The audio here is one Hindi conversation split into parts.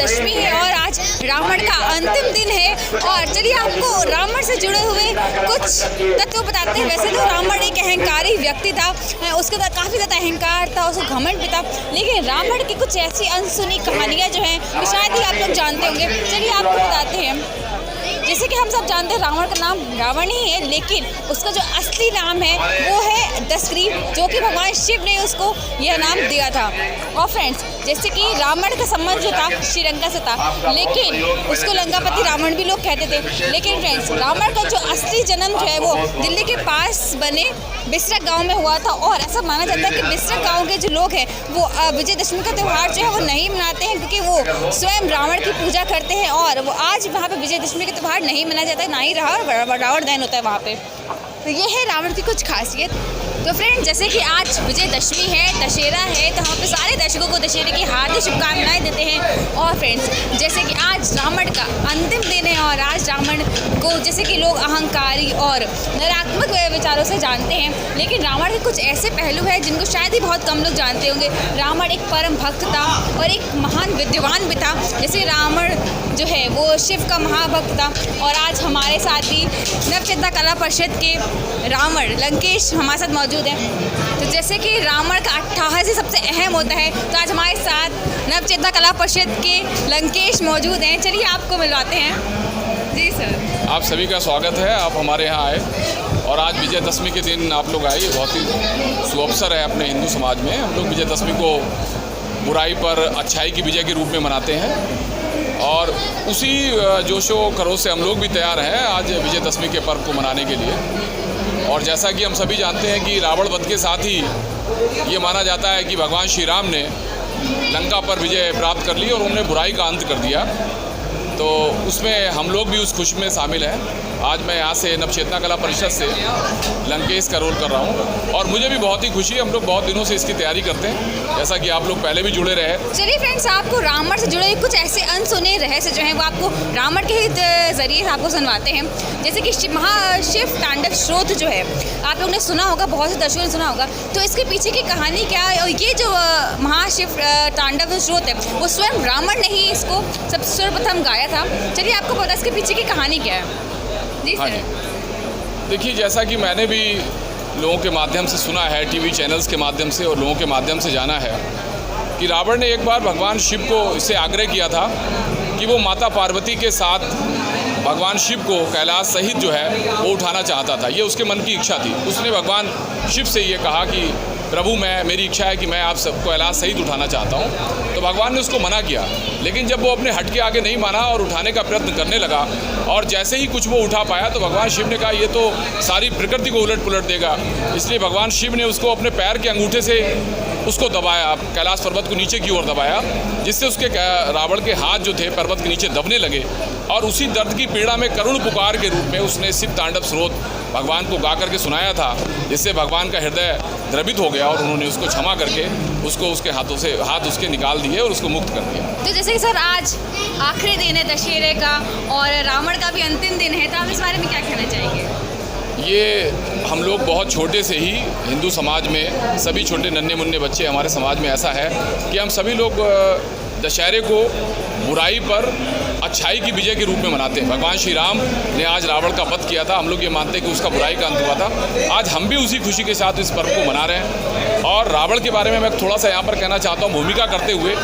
विजयदशमी है और आज रावण का अंतिम दिन है। और चलिए आपको रावण से जुड़े हुए कुछ तत्व बताते हैं। वैसे तो रावण एक अहंकारी व्यक्ति था, उसके अंदर काफ़ी ज़्यादा अहंकार था, उसको घमंड भी था, लेकिन रावण की कुछ ऐसी अनसुनी कहानियाँ जो हैं वो शायद ही आप लोग जानते होंगे। चलिए आपको बताते हैं। जैसे कि हम सब जानते हैं रावण का नाम रावण ही है, लेकिन उसका जो असली नाम है वो है दशग्रीव, जो कि भगवान शिव ने उसको यह नाम दिया था। और फ्रेंड्स, जैसे कि रावण का संबंध जो था श्रीलंका से था, लेकिन उसको लंकापति रावण भी लोग कहते थे। लेकिन फ्रेंड्स, रावण का जो असली जन्म जो है वो दिल्ली के पास बने बिसरक गांव में हुआ था। और ऐसा माना जाता है कि बिसरक गांव के जो लोग हैं वो विजयदशमी का त्यौहार जो है वो नहीं मनाते हैं, क्योंकि वो स्वयं रावण की पूजा करते हैं। और वो आज वहाँ पे विजयदशमी का त्यौहार नहीं मनाया जाता है, ना ही रावण दहन होता है वहाँ पे। तो ये है रावण की कुछ खासियत। तो फ्रेंड, जैसे कि आज विजयदशमी है, दशहरा है, तो हम पे सारे दर्शकों को दशहरे की हार्दिक शुभकामनाएं देते हैं। और फ्रेंड्स, जैसे कि आज रावण का अंतिम दिन है और आज रावण को जैसे कि लोग अहंकारी और नकारात्मक विचारों से जानते हैं, लेकिन रावण के कुछ ऐसे पहलू हैं जिनको शायद ही बहुत कम लोग जानते होंगे। रावण एक परम भक्त था और एक महान विद्वान भी था। जैसे रावण जो है वो शिव का महाभक्त था। और आज हमारे साथ ही नवचेतना कला परिषद के रावण लंकेश हमारे साथ मौजूद हैं। तो जैसे कि रावण का 88 सबसे अहम होता है, तो आज हमारे साथ नवचेतना कला परिषद के लंकेश मौजूद हैं। चलिए आपको मिलवाते हैं। जी सर, आप सभी का स्वागत है। आप हमारे यहाँ आए और आज विजयदशमी के दिन आप लोग आए, ये बहुत ही शुभ अवसर है अपने हिंदू समाज में। हम लोग विजयदशमी को बुराई पर अच्छाई की विजय के रूप में मनाते हैं और उसी जोशो खरोश से हम लोग भी तैयार हैं आज विजयदशमी के पर्व को मनाने के लिए। और जैसा कि हम सभी जानते हैं कि रावण वध के साथ ही ये माना जाता है कि भगवान श्री राम ने लंका पर विजय प्राप्त कर ली और उन्होंने बुराई का अंत कर दिया। तो उसमें हम लोग भी उस खुशी में शामिल हैं। आज मैं यहाँ से नवचेतना कला परिषद से लंकेश का रोल कर रहा हूँ और मुझे भी बहुत ही खुशी है। हम लोग बहुत दिनों से इसकी तैयारी करते हैं, जैसा कि आप लोग पहले भी जुड़े रहे। चलिए फ्रेंड्स, आपको रावण से जुड़े कुछ ऐसे अनसुने रहस्य जो हैं वो आपको रावण के ही जरिए आपको सुनवाते हैं। जैसे कि महाशिव तांडव स्रोत जो है आप लोग ने सुना होगा, बहुत से दर्शकों ने सुना होगा। तो इसके पीछे की कहानी क्या है? और ये जो महाशिव तांडव स्रोत है वो स्वयं रावण ने ही इसको सबसे सर्वप्रथम गाया था। चलिए आपको पता है इसके पीछे की कहानी क्या है? जी हाँ सर। जी, देखिए, जैसा कि मैंने भी लोगों के माध्यम से सुना है, टीवी चैनल्स के माध्यम से और लोगों के माध्यम से जाना है कि रावण ने एक बार भगवान शिव को इससे आग्रह किया था कि वो माता पार्वती के साथ भगवान शिव को कैलाश सहित जो है वो उठाना चाहता था। ये उसके मन की इच्छा थी। उसने भगवान शिव से ये कहा कि प्रभु, मेरी इच्छा है कि मैं आप सबको कैलाश सहित उठाना चाहता हूँ। तो भगवान ने उसको मना किया, लेकिन जब वो अपने हट के आगे नहीं माना और उठाने का प्रयत्न करने लगा और जैसे ही कुछ वो उठा पाया तो भगवान शिव ने कहा ये तो सारी प्रकृति को उलट पुलट देगा। इसलिए भगवान शिव ने उसको अपने पैर के अंगूठे से उसको दबाया, कैलाश पर्वत को नीचे की ओर दबाया, जिससे उसके रावण के हाथ जो थे पर्वत के नीचे दबने लगे। और उसी दर्द की पीड़ा में करुण पुकार के रूप में उसने शिव तांडव स्रोत भगवान को गा करके सुनाया था, जिससे भगवान का हृदय द्रवित हो गया और उन्होंने उसको क्षमा करके उसको उसके हाथों से हाथ उसके निकाल दिए और उसको मुक्त कर दिया। तो जैसे कि सर आज आखिरी दिन है दशहरे का और रावण का भी अंतिम दिन है, तो आप इस बारे में क्या कहना चाहेंगे? ये हम लोग बहुत छोटे से ही हिंदू समाज में सभी छोटे नन्हे मुन्ने बच्चे हमारे समाज में ऐसा है कि हम सभी लोग दशहरे को बुराई पर अच्छाई की विजय के रूप में मनाते हैं। भगवान श्री राम ने आज रावण का वध किया था। हम लोग ये मानते हैं कि उसका बुराई का अंत हुआ था। आज हम भी उसी खुशी के साथ इस पर्व को मना रहे हैं। और रावण के बारे में मैं थोड़ा सा यहाँ पर कहना चाहता हूँ, भूमिका करते हुए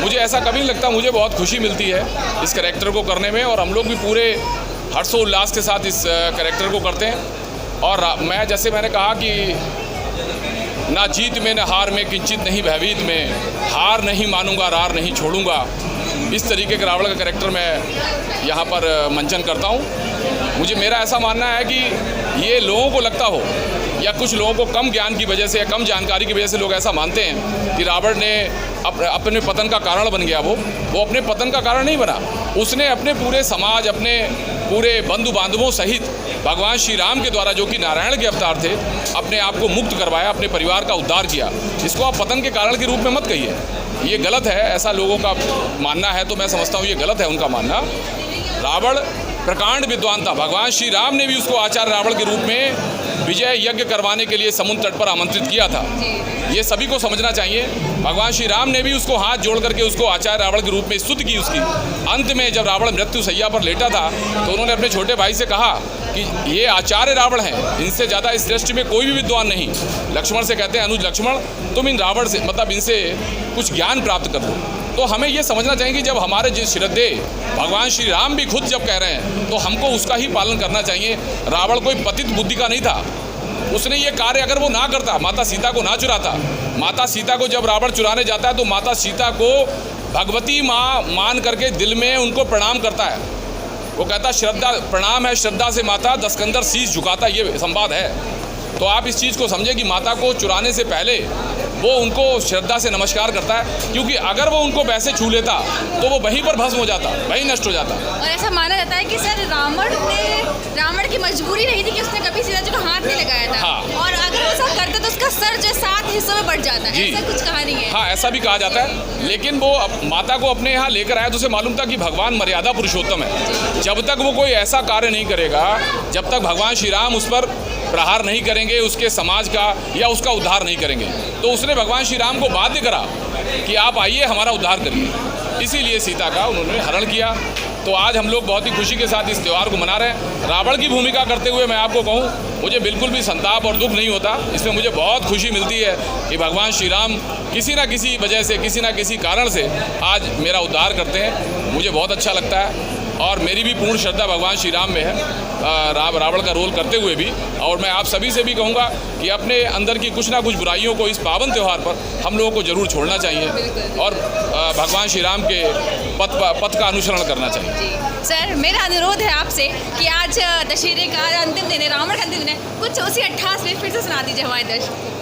मुझे ऐसा कभी नहीं लगता, मुझे बहुत खुशी मिलती है इस कैरेक्टर को करने में। और हम लोग भी पूरे हर्षोल्लास के साथ इस कैरेक्टर को करते हैं। और मैं जैसे मैंने कहा कि ना जीत में न हार में किंचित नहीं भयभीत में, हार नहीं मानूंगा रार नहीं छोड़ूंगा, इस तरीके के रावण का कैरेक्टर मैं यहाँ पर मंचन करता हूँ। मुझे मेरा ऐसा मानना है कि ये लोगों को लगता हो या कुछ लोगों को कम ज्ञान की वजह से या कम जानकारी की वजह से लोग ऐसा मानते हैं कि रावण ने अपने पतन का कारण बन गया। वो अपने पतन का कारण नहीं बना। उसने अपने पूरे समाज, अपने पूरे बंधु बांधवों सहित भगवान श्री राम के द्वारा, जो कि नारायण के अवतार थे, अपने आप को मुक्त करवाया, अपने परिवार का उद्धार किया। इसको आप पतन के कारण के रूप में मत कहिए, ये गलत है। ऐसा लोगों का मानना है तो मैं समझता हूँ ये गलत है उनका मानना। रावण प्रकांड विद्वान था। भगवान श्री राम ने भी उसको आचार्य रावण के रूप में विजय यज्ञ करवाने के लिए समुद्र तट पर आमंत्रित किया था। ये सभी को समझना चाहिए। भगवान श्री राम ने भी उसको हाथ जोड़ करके उसको आचार्य रावण के रूप में स्तुति की उसकी। अंत में जब रावण मृत्यु सैया पर लेटा था तो उन्होंने अपने छोटे भाई से कहा कि ये आचार्य रावण हैं, इनसे ज़्यादा इस सृष्टि में कोई भी विद्वान नहीं। लक्ष्मण से कहते हैं, अनुज लक्ष्मण तुम इन रावण से मतलब इनसे कुछ ज्ञान प्राप्त कर लो। तो हमें ये समझना चाहिए कि जब हमारे जिस श्रद्धे भगवान श्री राम भी खुद जब कह रहे हैं तो हमको उसका ही पालन करना चाहिए। रावण कोई पतित बुद्धि का नहीं था। उसने ये कार्य अगर वो ना करता, माता सीता को ना चुराता, माता सीता को जब रावण चुराने जाता है तो माता सीता को भगवती माँ मान करके दिल में उनको प्रणाम करता है। वो कहता श्रद्धा प्रणाम है श्रद्धा से माता, दसकंदर शीश झुकाता, ये संवाद है। तो आप इस चीज़ को समझें कि माता को चुराने से पहले वो उनको श्रद्धा से नमस्कार करता है, क्योंकि अगर वो उनको वैसे छू लेता तो वो वहीं पर भस्म हो जाता, वहीं नष्ट हो जाता। और ऐसा माना जाता है कि सर रावण की मजबूरी नहीं थी कि उसने कभी सीता जी को हाथ नहीं लगाया था। हाँ। और अगर ऐसा करते तो उसका सर जो 7 हिस्सों में बढ़ जाता है। ऐसा कुछ कहानी है। हाँ, ऐसा भी कहा जाता है। लेकिन वो माता को अपने यहाँ लेकर आया तो उसे मालूम था कि भगवान मर्यादा पुरुषोत्तम है। जब तक वो कोई ऐसा कार्य नहीं करेगा, जब तक भगवान श्री राम उस पर प्रहार नहीं करेंगे, उसके समाज का या उसका उद्धार नहीं करेंगे, तो उसने भगवान श्री राम को बाध्य करा कि आप आइए हमारा उद्धार करिए। इसीलिए सीता का उन्होंने हरण किया। तो आज हम लोग बहुत ही खुशी के साथ इस त्यौहार को मना रहे हैं। रावण की भूमिका करते हुए मैं आपको कहूँ, मुझे बिल्कुल भी संताप और दुख नहीं होता। इसमें मुझे बहुत खुशी मिलती है कि भगवान श्री राम किसी न किसी वजह से, किसी न किसी कारण से आज मेरा उद्धार करते हैं। मुझे बहुत अच्छा लगता है और मेरी भी पूर्ण श्रद्धा भगवान श्री राम में है, रावण का रोल करते हुए भी। और मैं आप सभी से भी कहूँगा कि अपने अंदर की कुछ ना कुछ बुराइयों को इस पावन त्यौहार पर हम लोगों को जरूर छोड़ना चाहिए और भगवान श्री राम के पथ का अनुसरण करना चाहिए। जी सर, मेरा अनुरोध है आपसे कि आज दशहरे का अंतिम दिन है, रावण का अंतिम दिन है, कुछ उसी 88 में फिर से सुना दीजिए हमारे दर्शकों को।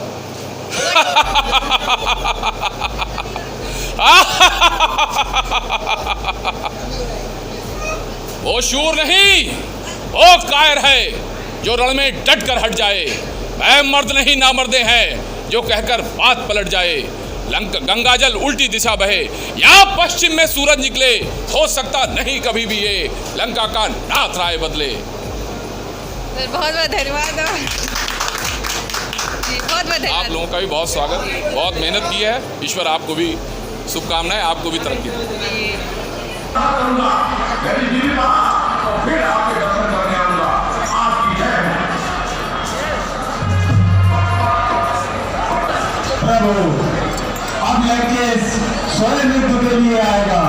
वो शूर नहीं, वो कायर है जो रण में डट कर हट जाए। वह मर्द नहीं नामर्दे हैं जो कहकर बात पलट जाए। गंगा जल उल्टी दिशा बहे या पश्चिम में सूरज निकले, हो सकता नहीं कभी भी ये लंका का नाथ राय बदले। बहुत बहुत धन्यवाद। बहुत बहुत आप लोगों का भी बहुत स्वागत, बहुत मेहनत की है। ईश्वर आपको भी शुभकामनाएं, आपको भी तरक्की दे। प्रभु अब लड़के स्वयं युद्ध के लिए आएगा।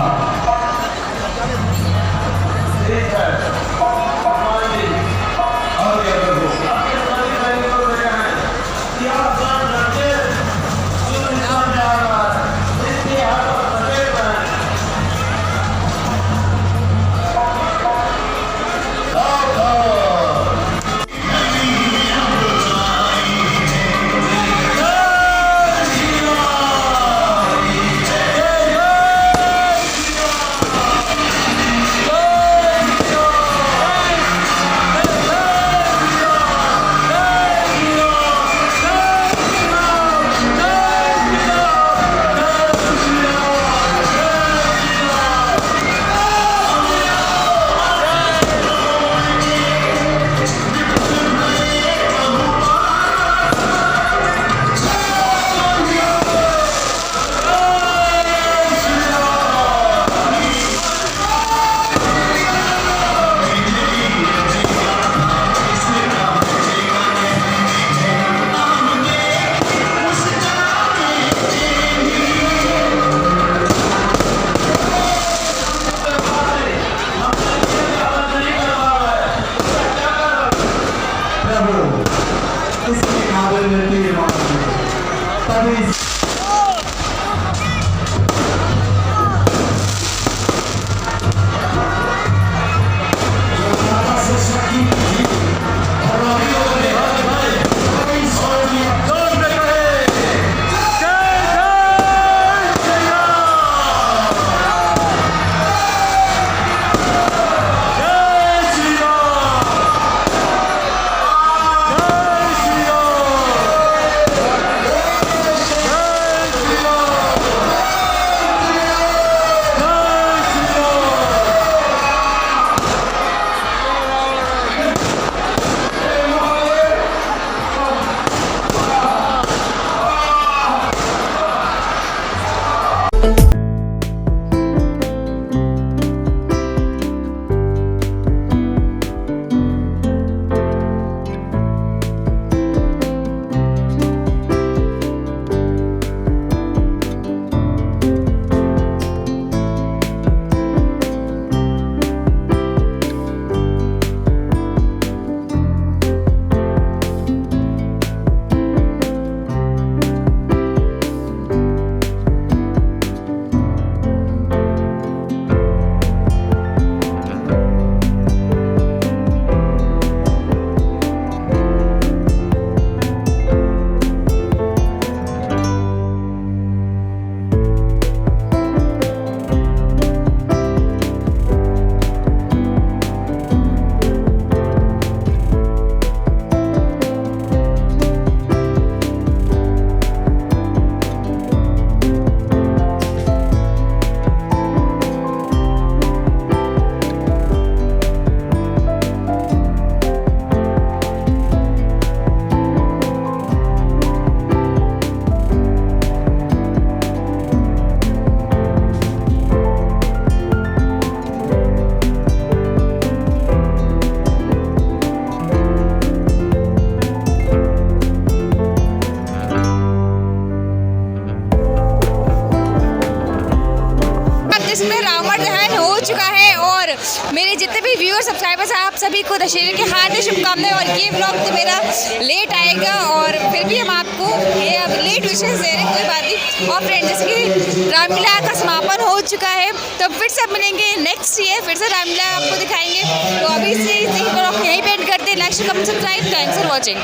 रावण दहन हो चुका है और मेरे जितने भी व्यूअर सब्सक्राइबर्स हैं आप सभी को दशहरे की हार्दिक शुभकामनाएं। और ये ब्लॉग तो मेरा लेट आएगा और फिर भी हम आपको ये अब लेट विशेष दे रहे हैं, कोई बात नहीं। और फ्रेंड जैसे कि रामलीला का समापन हो चुका है तो फिर से मिलेंगे नेक्स्ट ईयर, फिर से रामलीला आपको दिखाएंगे। तो अभी से ब्लॉग यहीं पे एंड करते हैं। Like comment subscribe, thanks for watching.